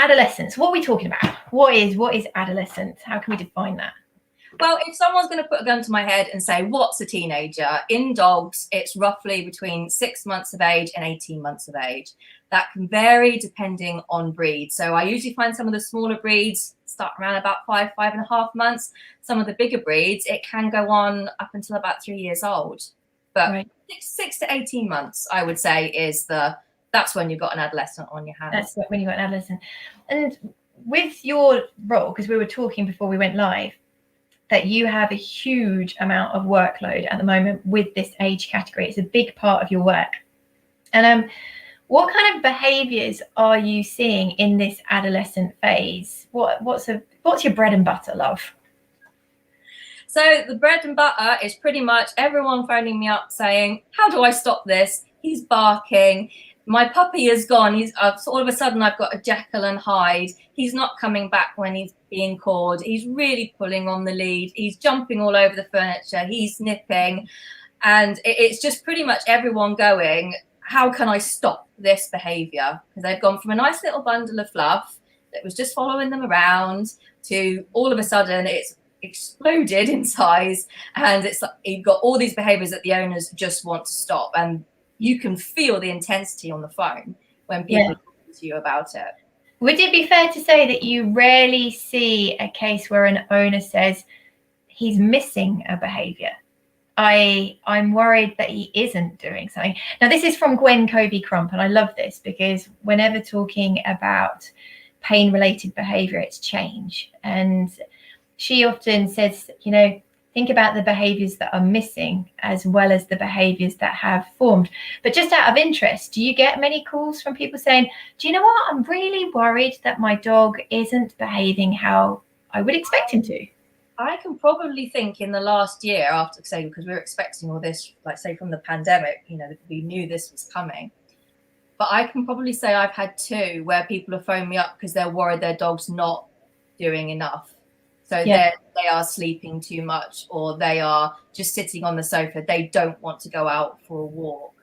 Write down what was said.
adolescence. What are we talking about? What is adolescence? How can we define that? Well, if someone's going to put a gun to my head and say, what's a teenager? In dogs, it's roughly between 6 months of age and 18 months of age. That can vary depending on breed. So I usually find some of the smaller breeds start around about 5.5 months. Some of the bigger breeds, it can go on up until about 3 years old. But Right. 6 to 18 months, I would say, is that's when you've got an adolescent on your hands. That's when you've got an adolescent. And with your role, because we were talking before we went live, that you have a huge amount of workload at the moment with this age category. It's a big part of your work. And what kind of behaviours are you seeing in this adolescent phase? What's your bread and butter, love? So the bread and butter is pretty much everyone phoning me up saying, how do I stop this? He's barking. My puppy is gone. All of a sudden I've got a Jekyll and Hyde. He's not coming back when he's being called. He's really pulling on the lead. He's jumping all over the furniture. He's sniffing. And it's just pretty much everyone going, how can I stop this behavior? Because they've gone from a nice little bundle of fluff that was just following them around to all of a sudden it's exploded in size, and it's like you've got all these behaviors that the owners just want to stop, and you can feel the intensity on the phone when people are talking to you about it. Would it be fair to say that you rarely see a case where an owner says he's missing a behavior? I'm worried that he isn't doing something. Now, this is from Gwen Covey-Crump, and I love this because whenever talking about pain-related behavior, it's change. And she often says, think about the behaviors that are missing as well as the behaviors that have formed. But just out of interest, do you get many calls from people saying, do you know what? I'm really worried that my dog isn't behaving how I would expect him to. I can probably think in the last year after, say, because we were expecting all this, like say from the pandemic, we knew this was coming. But I can probably say I've had 2 where people have phoned me up because they're worried their dog's not doing enough. So they are sleeping too much, or they are just sitting on the sofa. They don't want to go out for a walk.